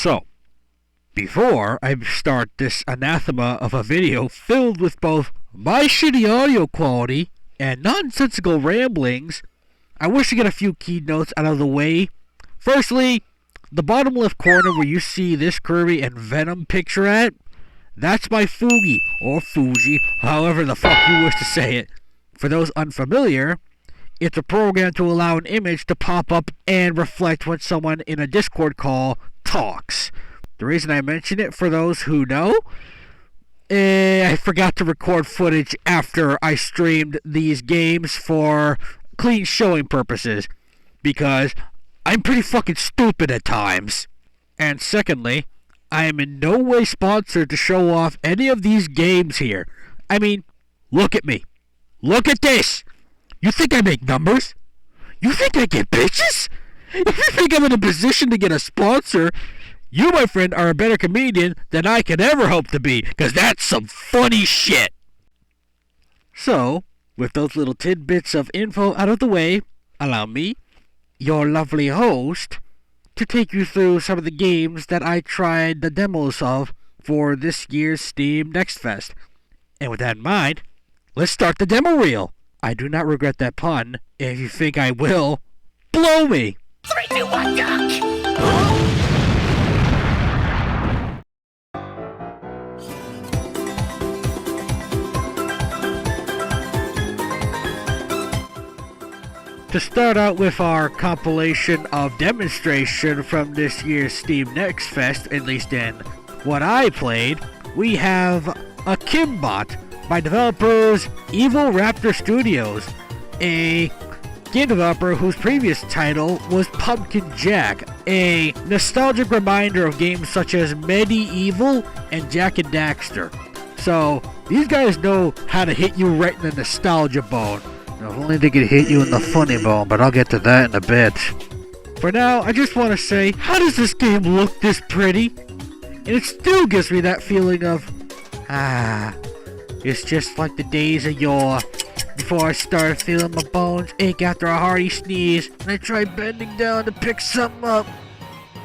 So, before I start this anathema of a video filled with both my shitty audio quality and nonsensical ramblings, I wish to get a few key notes out of the way. Firstly, the bottom left corner where you see this Kirby and Venom picture at, that's my Fugi, or Fuji, however the fuck you wish to say it. For those unfamiliar, it's a program to allow an image to pop up and reflect when someone in a Discord call talks. The reason I mention it, for those who know, I forgot to record footage after I streamed these games for clean showing purposes, because I'm pretty fucking stupid at times. And secondly, I am in no way sponsored to show off any of these games here. I mean, look at me. Look at this! You think I make numbers? You think I get bitches? If you think I'm in a position to get a sponsor, you, my friend, are a better comedian than I could ever hope to be, because that's some funny shit. So, with those little tidbits of info out of the way, allow me, your lovely host, to take you through some of the games that I tried the demos of for this year's Steam Next Fest. And with that in mind, let's start the demo reel. I do not regret that pun. If you think I will, blow me! 3, 2, 1, duck! To start out with our compilation of demonstration from this year's Steam Next Fest, at least in what I played, we have Akimbot by developers Evil Raptor Studios, a game developer whose previous title was Pumpkin Jack, a nostalgic reminder of games such as Medieval and Jak and Daxter. So, these guys know how to hit you right in the nostalgia bone. If only they could hit you in the funny bone, but I'll get to that in a bit. For now, I just want to say, how does this game look this pretty? And it still gives me that feeling of, it's just like the days of yore, before I started feeling my bones ache after a hearty sneeze, and I tried bending down to pick something up.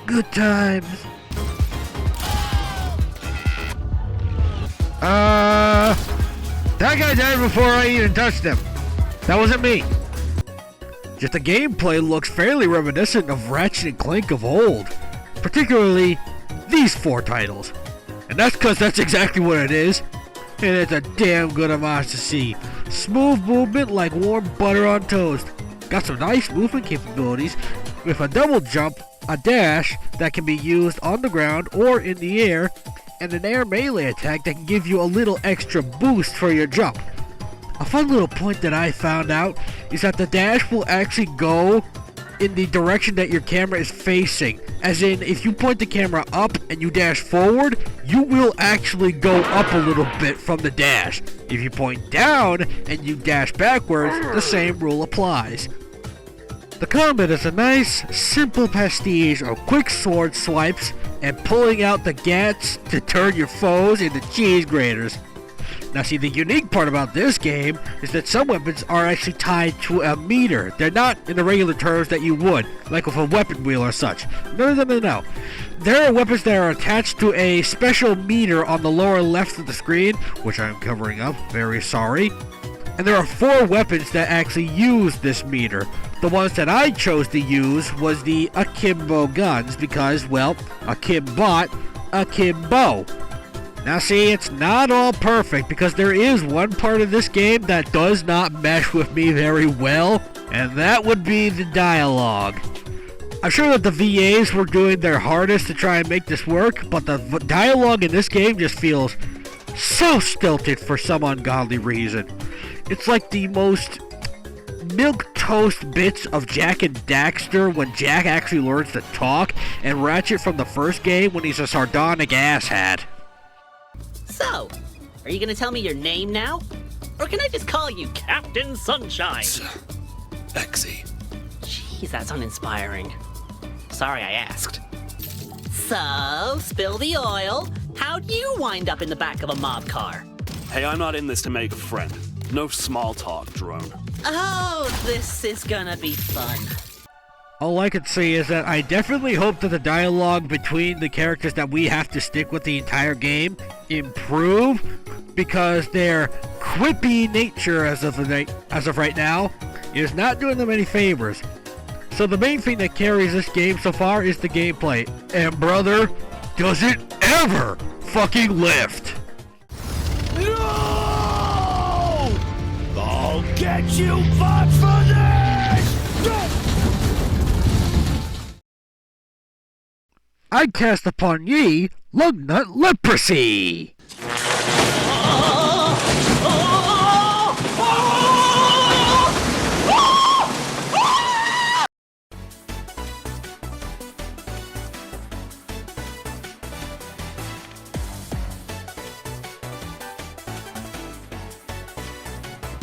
Good times. That guy died before I even touched him. That wasn't me. Just the gameplay looks fairly reminiscent of Ratchet and Clank of old, particularly these 4 titles. And that's because that's exactly what it is, and it's a damn good homage to see. Smooth movement like warm butter on toast. Got some nice movement capabilities with a double jump, a dash that can be used on the ground or in the air, and an air melee attack that can give you a little extra boost for your jump. A fun little point that I found out is that the dash will actually go in the direction that your camera is facing. As in, if you point the camera up and you dash forward, you will actually go up a little bit from the dash. If you point down and you dash backwards, the same rule applies. The combat is a nice, simple pastiche of quick sword swipes and pulling out the gats to turn your foes into cheese graters. Now see, the unique part about this game is that some weapons are actually tied to a meter. They're not in the regular terms that you would, like with a weapon wheel or such. No. There are weapons that are attached to a special meter on the lower left of the screen, which I'm covering up, very sorry. And there are 4 weapons that actually use this meter. The ones that I chose to use was the Akimbo guns because, well, Akimbot, Akimbo. Now see, it's not all perfect because there is one part of this game that does not mesh with me very well, and that would be the dialogue. I'm sure that the VAs were doing their hardest to try and make this work, but the dialogue in this game just feels so stilted for some ungodly reason. It's like the most milquetoast bits of Jak and Daxter when Jak actually learns to talk, and Ratchet from the first game when he's a sardonic asshat. So, are you gonna tell me your name now? Or can I just call you Captain Sunshine? Lexi. Jeez, that's uninspiring. Sorry I asked. So, spill the oil. How'd you wind up in the back of a mob car? Hey, I'm not in this to make a friend. No small talk, drone. Oh, this is gonna be fun. All I can say is that I definitely hope that the dialogue between the characters that we have to stick with the entire game improve, because their quippy nature as of right now is not doing them any favors. So the main thing that carries this game so far is the gameplay, and brother, does it ever fucking lift! No! I'll get you back for this! I cast upon ye Lugnut Leprosy!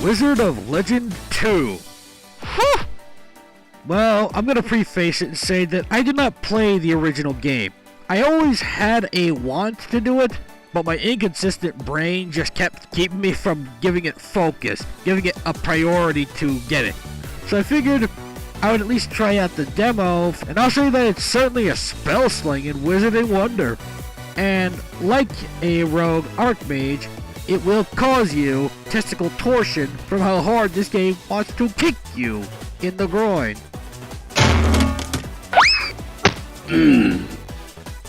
Wizard of Legend 2. Whew! Well, I'm gonna preface it and say that I did not play the original game. I always had a want to do it, but my inconsistent brain just kept keeping me from giving it focus, giving it a priority to get it. So I figured I would at least try out the demo, and I'll show you that it's certainly a spell slinging wizarding wonder. And like a rogue archmage, it will cause you testicle torsion from how hard this game wants to kick you in the groin.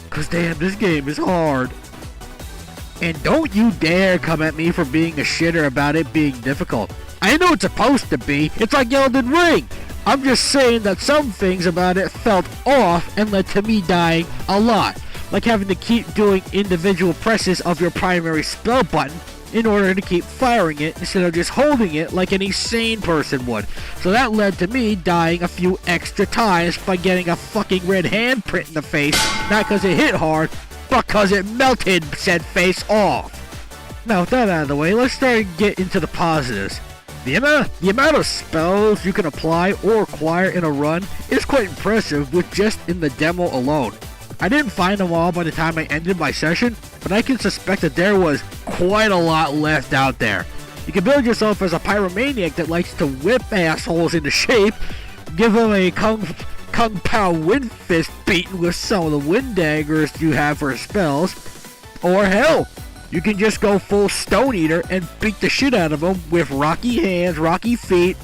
Cause damn, this game is hard. And don't you dare come at me for being a shitter about it being difficult. I know it's supposed to be, it's like Elden Ring. I'm just saying that some things about it felt off and led to me dying a lot. Like having to keep doing individual presses of your primary spell button in order to keep firing it instead of just holding it like any sane person would. So that led to me dying a few extra times by getting a fucking red handprint in the face, not because it hit hard, but because it melted said face off. Now with that out of the way, let's start and get into the positives. The amount of spells you can apply or acquire in a run is quite impressive with just in the demo alone. I didn't find them all by the time I ended my session, but I can suspect that there was quite a lot left out there. You can build yourself as a pyromaniac that likes to whip assholes into shape, give them a Kung Pao wind fist beaten with some of the wind daggers you have for spells, or hell, you can just go full Stone Eater and beat the shit out of them with rocky hands, rocky feet.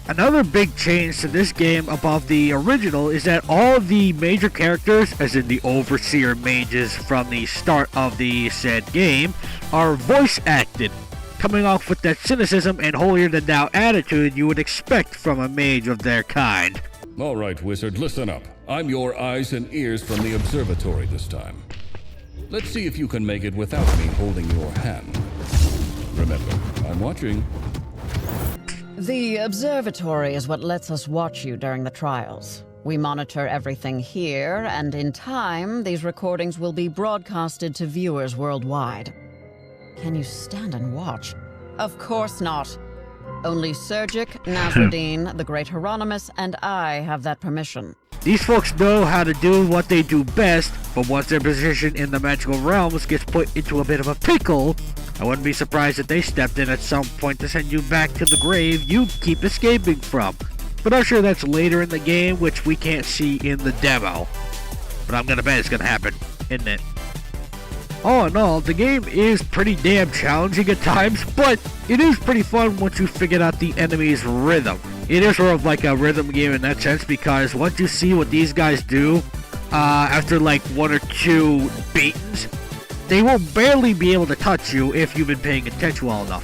Another big change to this game above the original is that all of the major characters, as in the Overseer mages from the start of the said game, are voice acted, coming off with that cynicism and holier-than-thou attitude you would expect from a mage of their kind. All right, wizard, listen up. I'm your eyes and ears from the observatory this time. Let's see if you can make it without me holding your hand. Remember, I'm watching. The observatory is what lets us watch you during the trials. We monitor everything here, and in time, these recordings will be broadcasted to viewers worldwide. Can you stand and watch? Of course not. Only Sergic, Nasruddin, the Great Hieronymus, and I have that permission. These folks know how to do what they do best, but once their position in the magical realms gets put into a bit of a pickle, I wouldn't be surprised if they stepped in at some point to send you back to the grave you keep escaping from. But I'm sure that's later in the game, which we can't see in the demo. But I'm gonna bet it's gonna happen, isn't it? All in all, the game is pretty damn challenging at times, but it is pretty fun once you figure out the enemy's rhythm. It is sort of like a rhythm game in that sense, because once you see what these guys do, after like one or two beatings, they will barely be able to touch you if you've been paying attention well enough.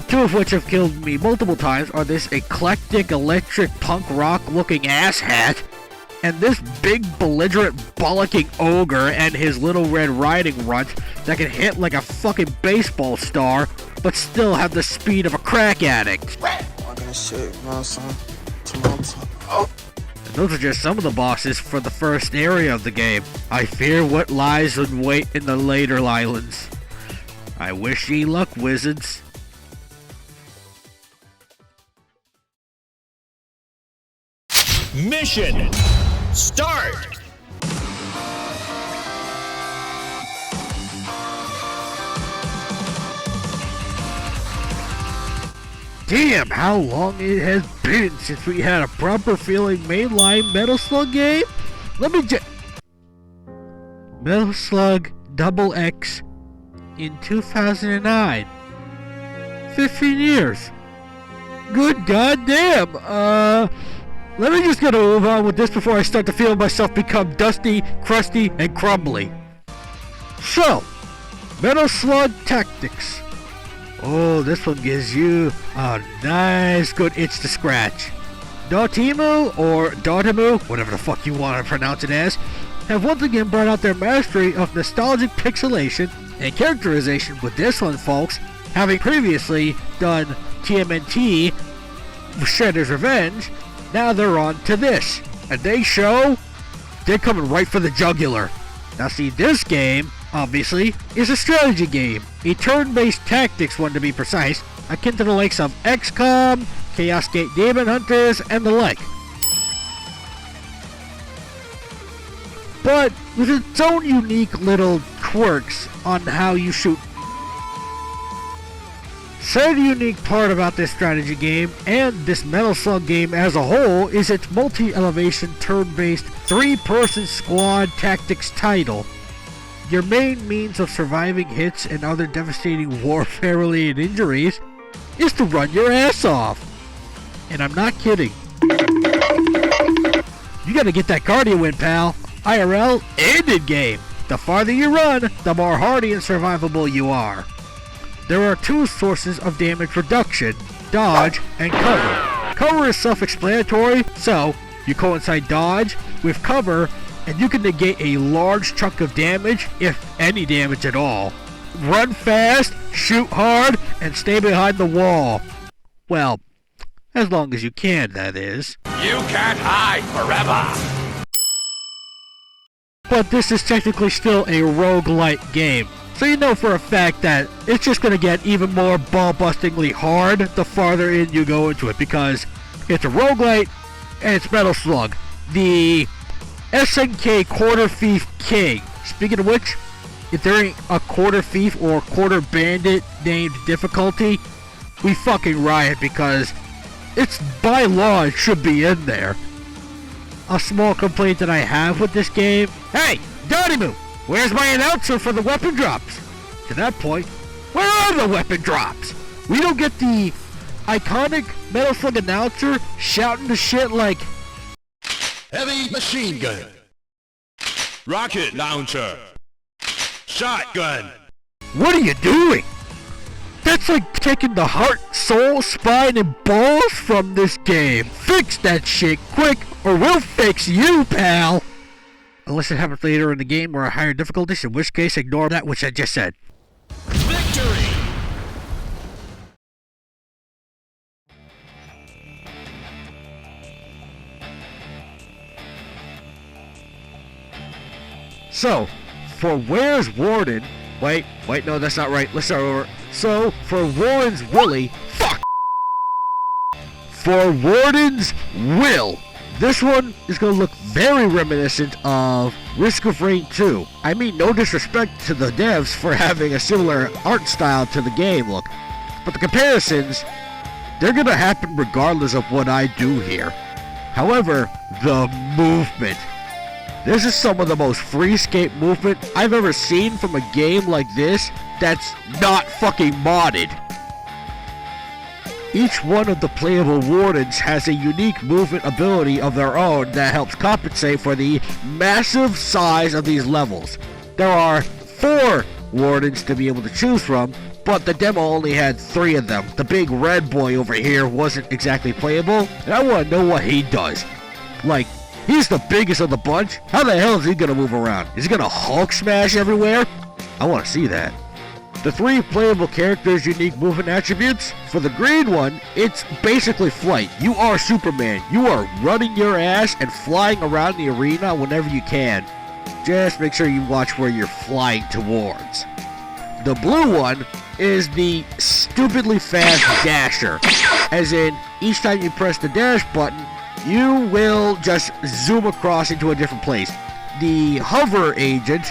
Two of which have killed me multiple times are this eclectic electric punk rock looking asshat, and this big belligerent bollocking ogre and his little red riding runt that can hit like a fucking baseball star but still have the speed of a crack addict. Those are just some of the bosses for the first area of the game. I fear what lies in wait in the later islands. I wish ye luck, wizards. Mission start! damn how long it has been since we had a proper feeling mainline Metal Slug game. Let me just... Metal Slug Double X in 2009. 15 years. Good goddamn. Let me just get a move on with this before I start to feel myself become dusty, crusty, and crumbly. So, Metal Slug Tactics. Oh, this one gives you a nice good itch to scratch. Dotemu, or Dotemu, whatever the fuck you want to pronounce it as, have once again brought out their mastery of nostalgic pixelation and characterization with this one, folks, having previously done TMNT, Shredder's Revenge. Now they're on to this, and they show they're coming right for the jugular. Now see, this game, obviously, is a strategy game, a turn-based tactics one to be precise, akin to the likes of XCOM, Chaos Gate Demon Hunters, and the like. But with its own unique little quirks on how you shoot. Said unique part about this strategy game and this Metal Slug game as a whole is its multi-elevation turn-based 3-person squad tactics title. Your main means of surviving hits and other devastating warfare-related injuries is to run your ass off. And I'm not kidding. You gotta get that cardio in, pal. IRL and in-game. The farther you run, the more hardy and survivable you are. There are 2 sources of damage reduction, dodge and cover. Cover is self-explanatory, so you coincide dodge with cover and you can negate a large chunk of damage, if any damage at all. Run fast, shoot hard, and stay behind the wall. Well, as long as you can, that is. You can't hide forever! But this is technically still a roguelite game. So you know for a fact that it's just going to get even more ball-bustingly hard the farther in you go into it, because it's a roguelite and it's Metal Slug, the SNK Quarter Thief King. Speaking of which, if there ain't a Quarter Thief or Quarter Bandit named difficulty, we fucking riot, because it's by law it should be in there. A small complaint that I have with this game, hey, Dotemu! Where's my announcer for the weapon drops? To that point, where are the weapon drops? We don't get the iconic Metal Slug announcer shouting the shit like Heavy machine gun. Rocket launcher. Shotgun. what are you doing? That's like taking the heart, soul, spine, and balls from this game. Fix that shit quick, or we'll fix you, pal. Unless it happens later in the game or a higher difficulty, in which case ignore that which I just said. Victory! So, for Where's Warden... Wait, no, that's not right. Let's start over. So, for Warden's Willy... Fuck! For Warden's Will... This one is going to look very reminiscent of Risk of Rain 2. I mean, no disrespect to the devs for having a similar art style to the game look, but the comparisons, they're going to happen regardless of what I do here. However, the movement. This is some of the most free-skate movement I've ever seen from a game like this that's not fucking modded. Each one of the playable wardens has a unique movement ability of their own that helps compensate for the massive size of these levels. There are 4 wardens to be able to choose from, but the demo only had 3 of them. The big red boy over here wasn't exactly playable, and I want to know what he does. Like, he's the biggest of the bunch. How the hell is he gonna move around? Is he gonna Hulk smash everywhere? I want to see that. The 3 playable characters' unique movement attributes. For the green one, it's basically flight. You are Superman. You are running your ass and flying around the arena whenever you can. Just make sure you watch where you're flying towards. The blue one is the stupidly fast dasher. As in, each time you press the dash button, you will just zoom across into a different place. The hover agent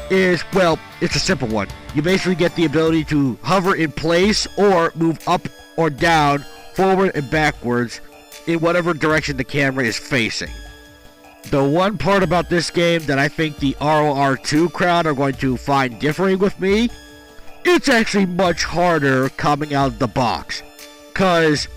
is, well, it's a simple one. You basically get the ability to hover in place or move up or down, forward and backwards in whatever direction the camera is facing. The one part about this game that I think the ROR2 crowd are going to find differing with me, it's actually much harder coming out of the box. Cause,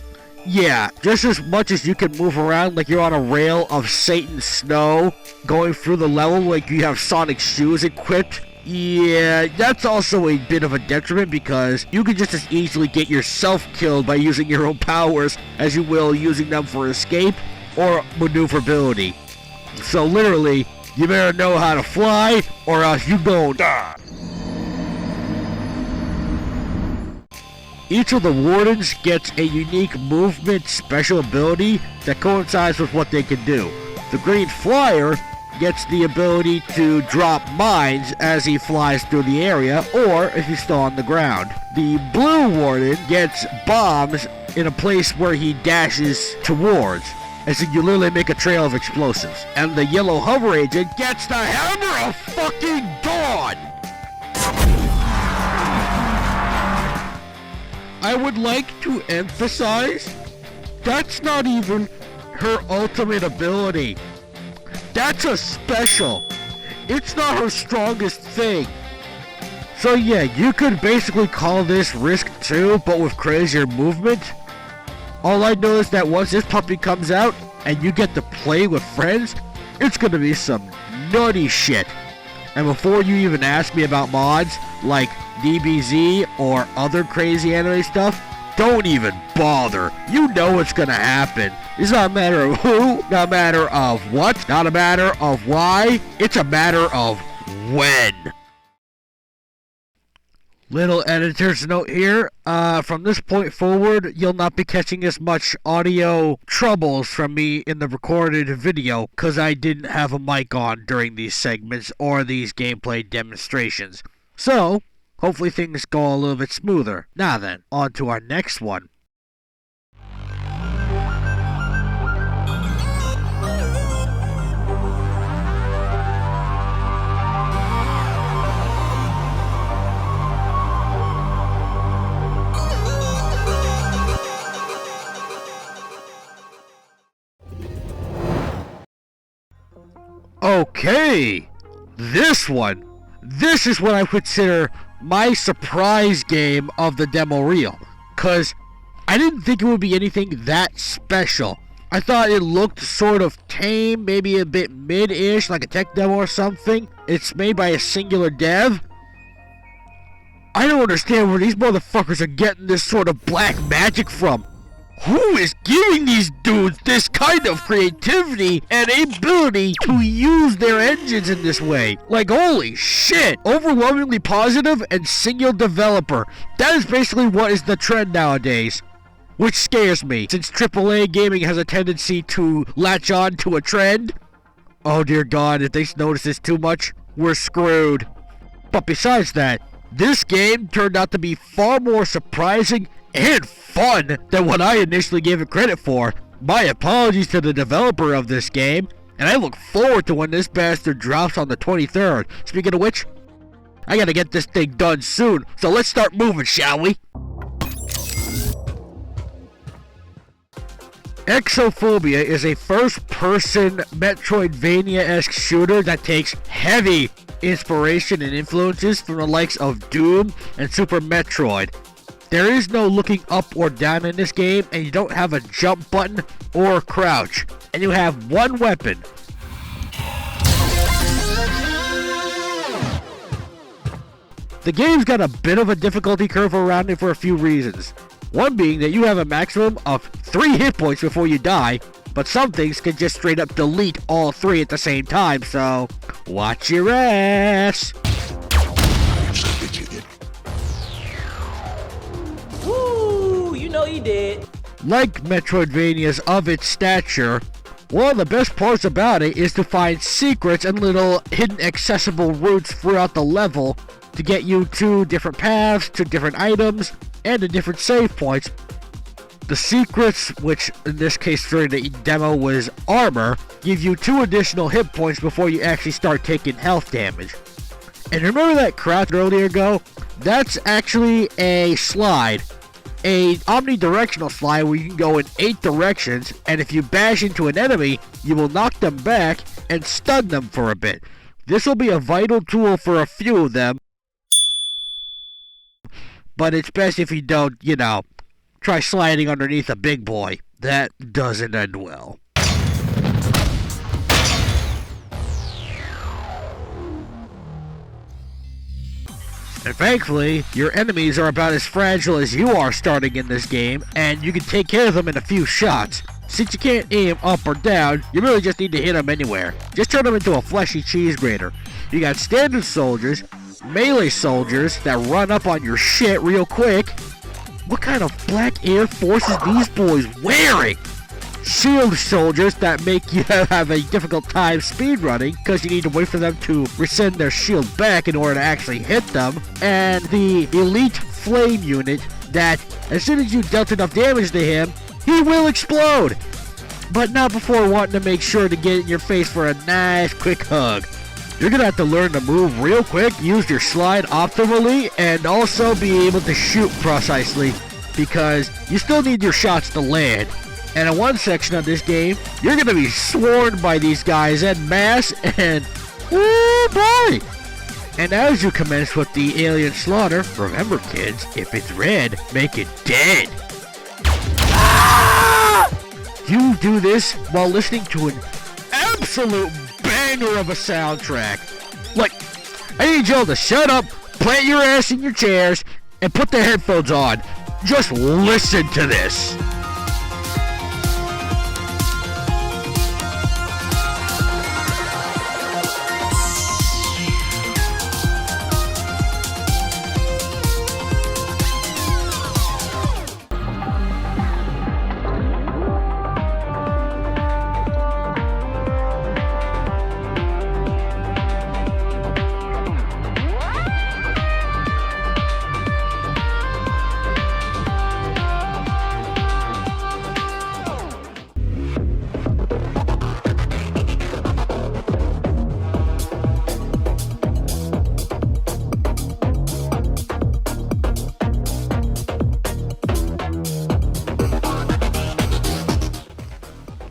yeah, just as much as you can move around like you're on a rail of Satan's snow, going through the level like you have Sonic shoes equipped, yeah, that's also a bit of a detriment because you can just as easily get yourself killed by using your own powers as you will using them for escape or maneuverability. So literally, you better know how to fly or else you gon' die. Each of the Wardens gets a unique movement special ability that coincides with what they can do. The Green Flyer gets the ability to drop mines as he flies through the area or if he's still on the ground. The Blue Warden gets bombs in a place where he dashes towards, as if you literally make a trail of explosives. And the Yellow Hover Agent gets the Hammer of fucking Dawn! I would like to emphasize, that's not even her ultimate ability. That's a special. It's not her strongest thing. So yeah, you could basically call this Risk 2, but with crazier movement. All I know is that once this puppy comes out, and you get to play with friends, it's gonna be some nutty shit. And before you even ask me about mods, like DBZ or other crazy anime stuff, don't even bother. You know it's gonna happen. It's not a matter of who, not a matter of what, not a matter of why, it's a matter of when. Little editor's note here, from this point forward, you'll not be catching as much audio troubles from me in the recorded video, cause I didn't have a mic on during these segments or these gameplay demonstrations. So, hopefully things go a little bit smoother. Now then, on to our next one. Okay, this is what I consider my surprise game of the demo reel, cause I didn't think it would be anything that special. I thought it looked sort of tame, maybe a bit mid-ish, like a tech demo or something. It's made by a singular dev. I don't understand where these motherfuckers are getting this sort of black magic from. Who is giving these dudes this kind of creativity and ability to use their engines in this way? Like, holy shit! Overwhelmingly positive and single developer. That is basically what is the trend nowadays. Which scares me, since AAA gaming has a tendency to latch on to a trend. Oh dear God, if they notice this too much, we're screwed. But besides that, this game turned out to be far more surprising and fun than what I initially gave it credit for. My apologies to the developer of this game, and I look forward to when this bastard drops on the 23rd. Speaking of which, I gotta get this thing done soon, so let's start moving, shall we? Exophobia is a first-person Metroidvania-esque shooter that takes heavy inspiration and influences from the likes of Doom and Super Metroid. There is no looking up or down in this game, and you don't have a jump button or crouch. And you have one weapon. The game's got a bit of a difficulty curve around it for a few reasons. One being that you have a maximum of 3 hit points before you die, but some things can just straight up delete all 3 at the same time, so watch your ass! Woo! You know you did. Like Metroidvanias of its stature, one of the best parts about it is to find secrets and little hidden accessible routes throughout the level to get you to different paths, to different items, and to different save points. The secrets, which in this case during the demo was armor, give you 2 additional hit points before you actually start taking health damage. And remember that crouch earlier ago? That's actually a slide. a omnidirectional slide where you can go in 8 directions, and if you bash into an enemy, you will knock them back and stun them for a bit. This will be a vital tool for a few of them, but it's best if you don't, try sliding underneath a big boy. That doesn't end well. And thankfully, your enemies are about as fragile as you are starting in this game, and you can take care of them in a few shots. Since you can't aim up or down, you really just need to hit them anywhere. Just turn them into a fleshy cheese grater. You got standard soldiers, melee soldiers that run up on your shit real quick. What kind of black Air Force is these boys wearing? Shield soldiers that make you have a difficult time speedrunning because you need to wait for them to resend their shield back in order to actually hit them. And the elite flame unit that as soon as you dealt enough damage to him, he will explode. But not before wanting to make sure to get in your face for a nice quick hug. You're going to have to learn to move real quick, use your slide optimally, and also be able to shoot precisely because you still need your shots to land. And in one section of this game, you're going to be swarmed by these guys en masse, and oh boy! And as you commence with the alien slaughter, remember kids, if it's red, make it dead. Ah! You do this while listening to an absolute banger of a soundtrack. Like, I need y'all to shut up, plant your ass in your chairs, and put the headphones on. Just listen to this.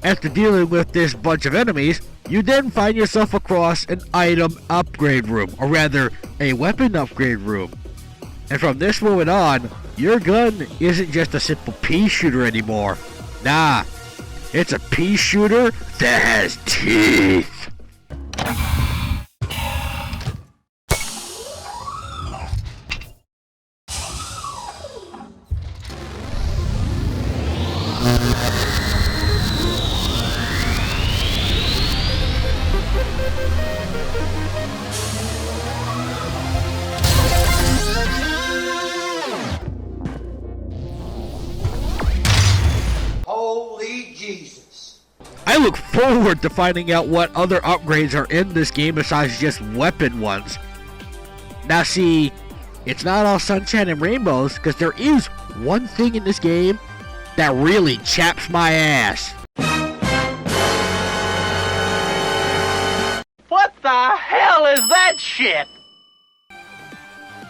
After dealing with this bunch of enemies, you then find yourself across an item upgrade room, or rather, a weapon upgrade room. And from this moment on, your gun isn't just a simple pea shooter anymore. Nah, it's a pea shooter that has teeth. Holy Jesus. I look forward to finding out what other upgrades are in this game besides just weapon ones. Now see, it's not all sunshine and rainbows, because there is one thing in this game that really chaps my ass. What the hell is that shit?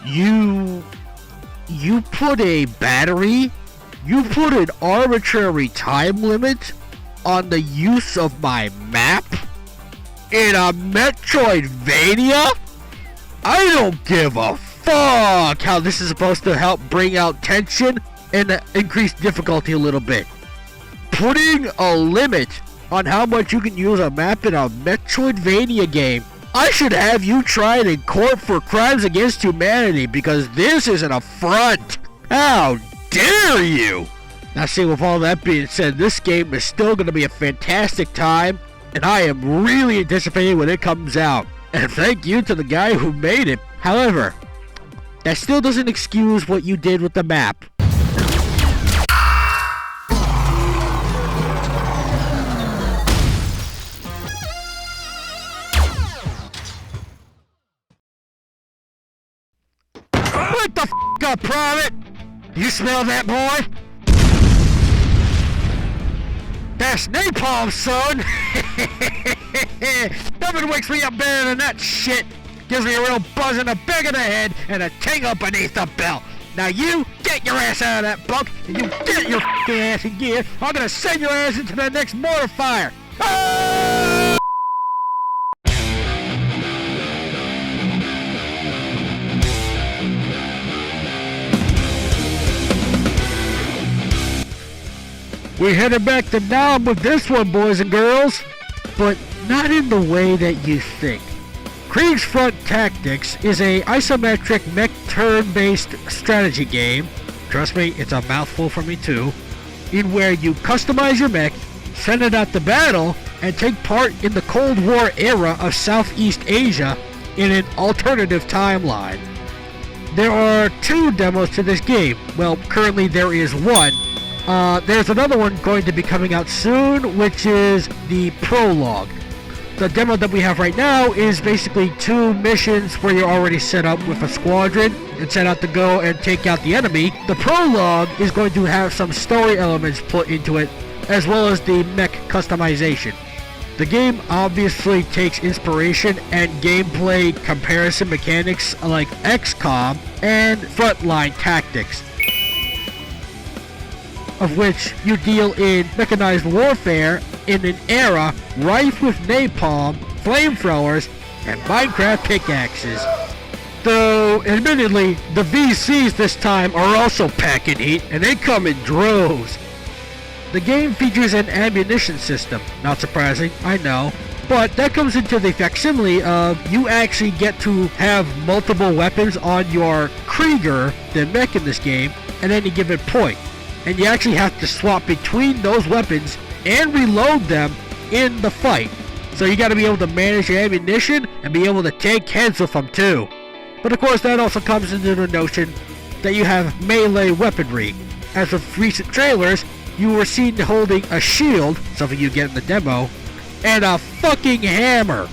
You put a battery, you put an arbitrary time limit on the use of my map in a Metroidvania? I don't give a fuck how this is supposed to help bring out tension and increase difficulty a little bit. Putting a limit on how much you can use a map in a Metroidvania game, I should have you tried in court for crimes against humanity because this is an affront. How dare you? Now see, with all that being said, this game is still going to be a fantastic time, and I am really anticipating when it comes out. And thank you to the guy who made it. However, that still doesn't excuse what you did with the map. Wake the f*** up, Private! You smell that, boy? That's napalm, son! Nothing wakes me up better than that shit! Gives me a real buzz in the back of the head and a tingle beneath the belt. Now you get your ass out of that bunk, and you get your f***ing ass in gear. I'm gonna send your ass into the next mortar fire. Ah! We headed back to Nam with this one, boys and girls, but not in the way that you think. Kriegsfront Tactics is a isometric mech turn-based strategy game, trust me, it's a mouthful for me too, in where you customize your mech, send it out to battle, and take part in the Cold War era of Southeast Asia in an alternative timeline. There are 2 demos to this game. Well, currently there is one. There's another one going to be coming out soon, which is the prologue. The demo that we have right now is basically 2 missions where you're already set up with a squadron and set out to go and take out the enemy. The prologue is going to have some story elements put into it, as well as the mech customization. The game obviously takes inspiration and gameplay comparison mechanics like XCOM and Frontline Tactics, of which you deal in mechanized warfare in an era rife with napalm, flamethrowers, and Minecraft pickaxes. Though, admittedly, the VCs this time are also packing heat, and they come in droves. The game features an ammunition system, not surprising, I know, but that comes into the facsimile of you actually get to have multiple weapons on your Krieger, the mech in this game, at any given point. And you actually have to swap between those weapons and reload them in the fight. So you gotta be able to manage your ammunition and be able to take heads with them too. But of course that also comes into the notion that you have melee weaponry. As of recent trailers, you were seen holding a shield, something you get in the demo, and a fucking hammer.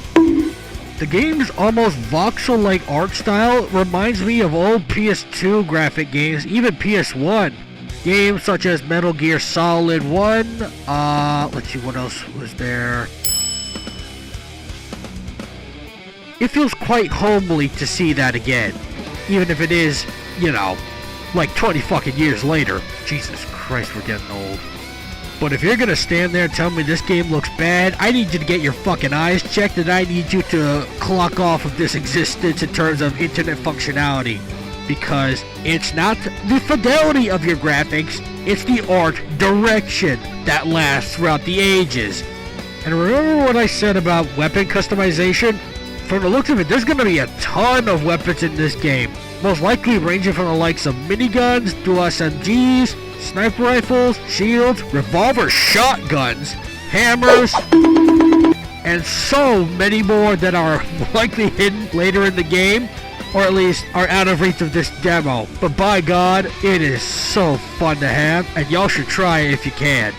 The game's almost voxel-like art style reminds me of old PS2 graphic games, even PS1. Games such as Metal Gear Solid 1, let's see what else was there. It feels quite homely to see that again, even if it is, you know, like 20 fucking years later. Jesus Christ, we're getting old. But if you're gonna stand there and tell me this game looks bad, I need you to get your fucking eyes checked, and I need you to clock off of this existence in terms of internet functionality. Because it's not the fidelity of your graphics, it's the art direction that lasts throughout the ages. And remember what I said about weapon customization? From the looks of it, there's going to be a ton of weapons in this game. Most likely ranging from the likes of miniguns, dual SMGs, sniper rifles, shields, revolver shotguns, hammers, and so many more that are likely hidden later in the game, or at least are out of reach of this demo. But by God, it is so fun to have, and y'all should try it if you can.